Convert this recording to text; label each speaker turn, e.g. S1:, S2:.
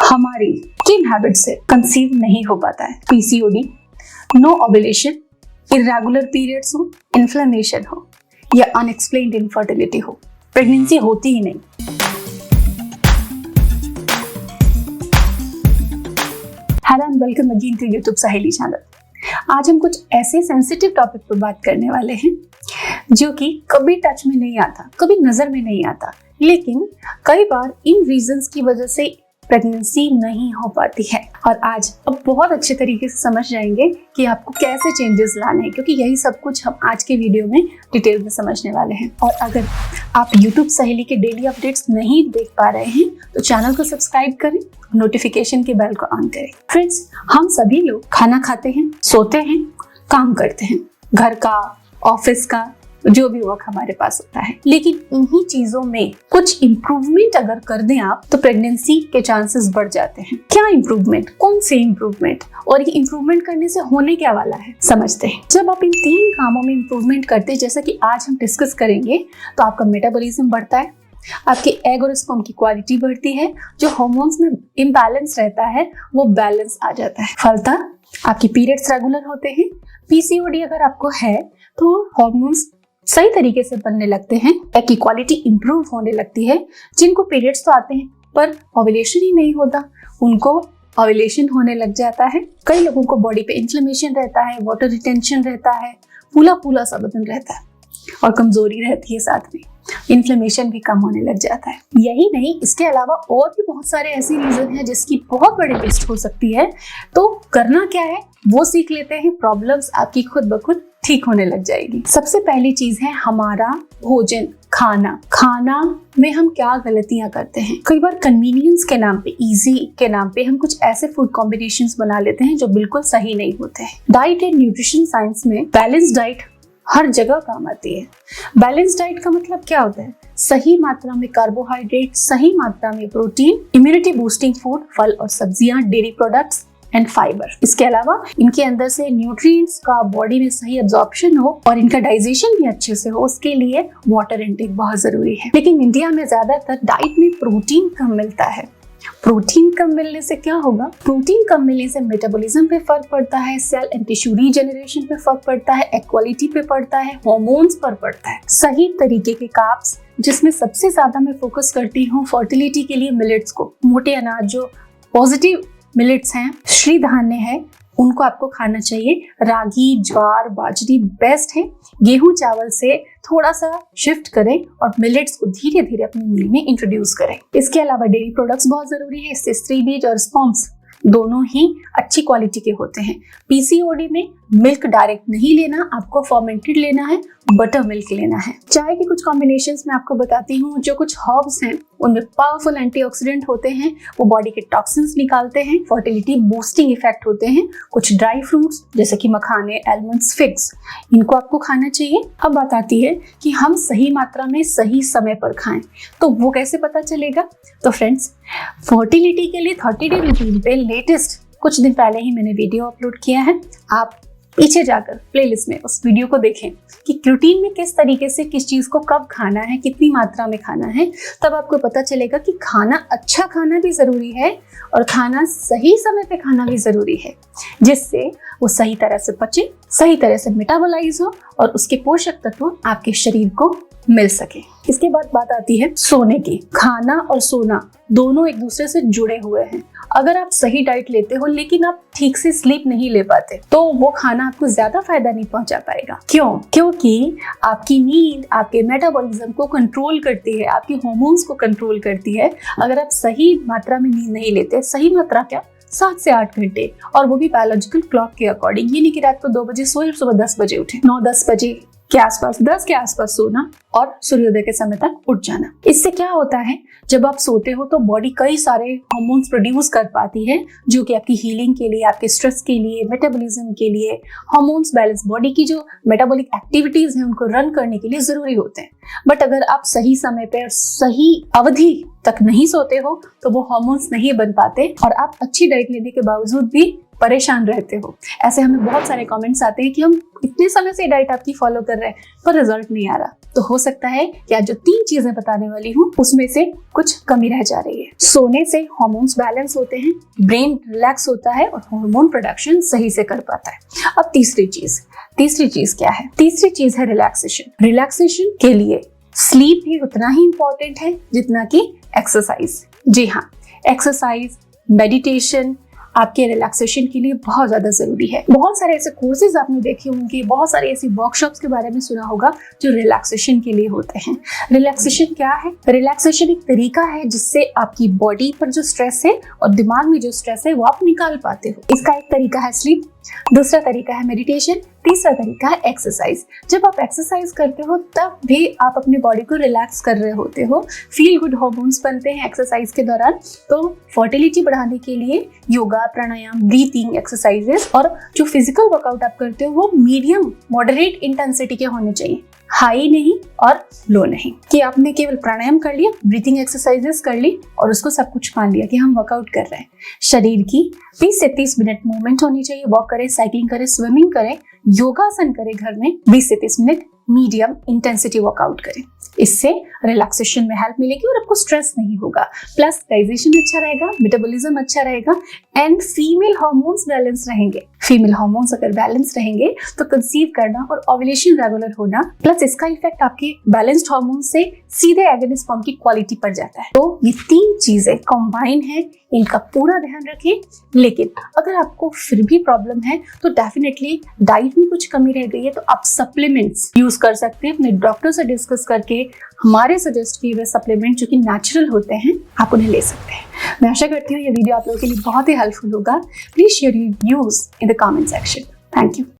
S1: हमारी किन हैबिट से कंसीव नहीं हो पाता है? PCOD, no ovulation, irregular periods हो, इन्फ्लेमेशन हो या अनएक्सप्लेन्ड इनफर्टिलिटी हो, प्रेगनेंसी होती ही नहीं। Hello and welcome again to YouTube Saheli channel. आज हम कुछ ऐसे सेंसिटिव टॉपिक पर बात करने वाले हैं जो कि कभी टच में नहीं आता, कभी नजर में नहीं आता, लेकिन कई बार इन रीजंस की वजह से प्रेगनेंसी नहीं हो पाती है। और आज अब बहुत अच्छे तरीके से समझ जाएंगे कि आपको कैसे चेंजेस लाने हैं, क्योंकि यही सब कुछ हम आज के वीडियो में डिटेल में समझने वाले हैं। और अगर आप यूट्यूब सहेली के डेली अपडेट्स नहीं देख पा रहे हैं तो चैनल को सब्सक्राइब करें, नोटिफिकेशन के बेल को ऑन करें। फ्रेंड्स, हम सभी लोग खाना खाते हैं, सोते हैं, काम करते हैं, घर का, ऑफिस का, जो भी वर्क हमारे पास होता है, लेकिन इन्हीं चीजों में कुछ इम्प्रूवमेंट अगर कर दें आप तो प्रेगनेंसी के चांसेस बढ़ जाते हैं। क्या इम्प्रूवमेंट, कौन से इम्प्रूवमेंट, और ये इम्प्रूवमेंट करने से होने क्या वाला है, समझते हैं। जब आप इन 3 कामों में इम्प्रूवमेंट करते हैं, जैसा कि आज हम डिस्कस करेंगे, तो आपका मेटाबॉलिज्म बढ़ता है, आपके एग और स्पर्म की क्वालिटी बढ़ती है, जो हार्मोन्स में इम्बैलेंस रहता है वो बैलेंस आ जाता है, फलतः आपकी पीरियड्स रेगुलर होते हैं। पीसीओडी अगर आपको है तो हार्मोन्स सही तरीके से बनने लगते हैं, एग की क्वालिटी इंप्रूव होने लगती है। जिनको पीरियड्स तो आते हैं पर ओव्यूलेशन ही नहीं होता, उनको ओव्यूलेशन होने लग जाता है। कई लोगों को बॉडी पे इन्फ्लेमेशन रहता है, वाटर रिटेंशन रहता है, फूला फूला सा बदन रहता है और कमजोरी रहती है, साथ में इन्फ्लेमेशन भी कम होने लग जाता है। यही नहीं, इसके अलावा और भी बहुत सारे ऐसे रीजन हैं जिसकी बहुत बड़ी लिस्ट हो सकती है। तो करना क्या है वो सीख लेते हैं, प्रॉब्लम्स आपकी खुद ब खुद ठीक होने लग जाएगी। सबसे पहली चीज है हमारा भोजन, खाना में हम क्या गलतियां करते हैं। कई बार कन्वीनियंस के नाम पे, इजी के नाम पे हम कुछ ऐसे फूड कॉम्बिनेशंस बना लेते हैं जो बिल्कुल सही नहीं होते हैं। डाइट एंड न्यूट्रिशन साइंस में बैलेंस डाइट हर जगह काम आती है। बैलेंस डाइट का मतलब क्या होता है? सही मात्रा में कार्बोहाइड्रेट, सही मात्रा में प्रोटीन, इम्यूनिटी बूस्टिंग फूड, फल और सब्जियां, डेयरी प्रोडक्ट्स एंड फाइबर। इसके अलावा इनके अंदर से न्यूट्रिएंट्स का बॉडी में सही एब्जॉर्प्शन हो और इनका डाइजेशन भी अच्छे से हो, उसके लिए वाटर इनटेक बहुत जरूरी है। लेकिन इंडिया में ज्यादातर डाइट में प्रोटीन कम मिलता है। प्रोटीन कम मिलने से क्या होगा? प्रोटीन कम मिलने से मेटाबॉलिज्म पे फर्क पड़ता है, सेल एंड टिश्यू रीजनरेशन पे फर्क पड़ता है, एग क्वालिटी पे पड़ता है, हार्मोन्स पर पड़ता है। सही तरीके के कार्ब्स, जिसमें सबसे ज्यादा मैं फोकस करती हूँ फर्टिलिटी के लिए मिलेट्स को, मोटे अनाज जो पॉजिटिव मिलेट्स हैं, श्री धान्य है, उनको आपको खाना चाहिए। रागी, ज्वार, बाजरी बेस्ट है। गेहूं चावल से थोड़ा सा शिफ्ट करें और मिलेट्स को धीरे धीरे अपनी मील में इंट्रोड्यूस करें। इसके अलावा डेयरी प्रोडक्ट्स बहुत जरूरी है, इससे स्त्री बीज और स्पर्म्स दोनों ही अच्छी क्वालिटी के होते हैं। पीसीओडी में मिल्क डायरेक्ट नहीं लेना, आपको फर्मेंटेड लेना है, बटर मिल्क लेना है। चाय के कुछ कॉम्बिनेशंस मैं आपको बताती हूँ। जो कुछ हर्ब्स हैं उनमें पावरफुल एंटीऑक्सीडेंट होते हैं, वो बॉडी के टॉक्सिन्स निकालते हैं, फर्टिलिटी बूस्टिंग इफेक्ट होते हैं। कुछ ड्राई फ्रूट्स जैसे कि मखाने, आलमंड्स, फिग्स, इनको आपको खाना चाहिए। अब बात आती है कि हम सही मात्रा में सही समय पर खाएं, तो वो कैसे पता चलेगा? तो फ्रेंड्स, फर्टिलिटी के लिए 30 डे रूटीन पे लेटेस्ट कुछ दिन पहले ही मैंने वीडियो अपलोड किया है। आप पीछे जाकर प्लेलिस्ट में उस वीडियो को देखें कि रूटीन में किस तरीके से किस चीज को कब खाना है, कितनी मात्रा में खाना है। तब आपको पता चलेगा कि खाना अच्छा खाना भी जरूरी है और खाना सही समय पे खाना भी जरूरी है, जिससे वो सही तरह से पचे, सही तरह से मेटाबोलाइज हो और उसके पोषक तत्व आपके शरीर को मिल सके। इसके बाद बात आती है सोने की। खाना और सोना दोनों एक दूसरे से जुड़े हुए हैं। अगर आप सही डाइट लेते हो लेकिन आप ठीक से स्लीप नहीं ले पाते तो वो खाना आपको ज्यादा फायदा नहीं पहुंचा पाएगा। क्यों? क्योंकि आपकी नींद आपके मेटाबॉलिज्म को कंट्रोल करती है, आपके हार्मोन्स को कंट्रोल करती है। अगर आप सही मात्रा में नींद नहीं लेते, सही मात्रा क्या, 7 से 8 घंटे, और वो भी बायोलॉजिकल क्लॉक के अकॉर्डिंग, ये नहीं कि रात को 2 बजे सोए और सुबह 10 बजे उठे। 9-10 बजे के आसपास, 10 के आसपास सोना और सूर्योदय के समय तक उठ जाना। इससे क्या होता है, जब आप सोते हो तो बॉडी कई सारे हार्मोन्स प्रोड्यूस कर पाती है, जो कि आपकी हीलिंग के लिए, आपके स्ट्रेस के लिए, मेटाबॉलिज्म के लिए, हार्मोन्स बैलेंस, बॉडी की जो मेटाबॉलिक एक्टिविटीज हैं उनको रन करने के लिए जरूरी होते हैं। बट अगर आप सही समय पे और सही अवधि तक नहीं सोते हो तो वो हार्मोन्स नहीं बन पाते और आप अच्छी डाइट लेने के बावजूद भी परेशान रहते हो। ऐसे हमें बहुत सारे कमेंट्स आते हैं कि हम इतने समय से डाइट आपकी फॉलो कर रहे हैं पर रिजल्ट नहीं आ रहा। तो हो सकता है कि आज जो 3 चीजें बताने वाली हूँ उसमें से कुछ कमी रह जा रही है। सोने से हार्मोन्स बैलेंस होते हैं, ब्रेन रिलैक्स होता है और हार्मोन प्रोडक्शन सही से कर पाता है। अब तीसरी चीज क्या है? तीसरी चीज है रिलैक्सेशन। रिलैक्सेशन के लिए स्लीप भी उतना ही इंपॉर्टेंट है जितना कि एक्सरसाइज। जी हाँ, एक्सरसाइज, मेडिटेशन आपके रिलैक्सेशन के लिए बहुत ज्यादा जरूरी है। बहुत सारे ऐसे कोर्सेज आपने देखे होंगे, बहुत सारे ऐसी वर्कशॉप्स के बारे में सुना होगा जो रिलैक्सेशन के लिए होते हैं। रिलैक्सेशन क्या है? रिलैक्सेशन एक तरीका है जिससे आपकी बॉडी पर जो स्ट्रेस है और दिमाग में जो स्ट्रेस है वो आप निकाल पाते हो। इसका एक तरीका है स्लीप, दूसरा तरीका है मेडिटेशन, तीसरा तरीका है एक्सरसाइज। जब आप एक्सरसाइज करते हो तब भी आप अपनी बॉडी को रिलैक्स कर रहे होते हो, फील गुड हार्मोन्स बनते हैं एक्सरसाइज के दौरान। तो फर्टिलिटी बढ़ाने के लिए योगा, प्राणायाम, ब्रीथिंग एक्सरसाइजेस और जो फिजिकल वर्कआउट आप करते हो वो मीडियम मॉडरेट इंटेंसिटी के होने चाहिए, हाई नहीं और लो नहीं कि आपने केवल प्राणायाम कर लिया, ब्रीथिंग एक्सरसाइजेस कर ली और उसको सब कुछ मान लिया कि हम वर्कआउट कर रहे हैं। शरीर की 20 से 30 मिनट मूवमेंट होनी चाहिए। वॉक करें, साइकिलिंग करें, स्विमिंग करें, योगासन करें घर में, 20 से 30 मिनट मीडियम इंटेंसिटी वर्कआउट करें। इससे रिलैक्सेशन में हेल्प मिलेगी और आपको स्ट्रेस नहीं होगा। प्लस डाइजेशन अच्छा रहेगा, मेटाबॉलिज्म अच्छा रहेगा एंड फीमेल हार्मोन्स बैलेंस रहेंगे। फीमेल हार्मोन्स अगर बैलेंस रहेंगे तो कंसीव करना और ओव्यूलेशन रेगुलर होना, प्लस इसका इफेक्ट आपके बैलेंस्ड हार्मोन से सीधे एगोनिस्ट स्पर्म की क्वालिटी पर जाता है। तो ये 3 चीजें कंबाइन है, इनका पूरा ध्यान रखें। लेकिन अगर आपको फिर भी प्रॉब्लम है तो डेफिनेटली डाइट में कुछ कमी रह गई है तो आप सप्लीमेंट्स यूज कर सकते हैं। अपने डॉक्टर से डिस्कस करके हमारे सजेस्ट किए हुए सप्लीमेंट जो कि नेचुरल होते हैं आप उन्हें ले सकते हैं। मैं आशा करती हूँ ये वीडियो आप लोगों के लिए बहुत ही हेल्पफुल होगा। Please share your views in the comment section. Thank you.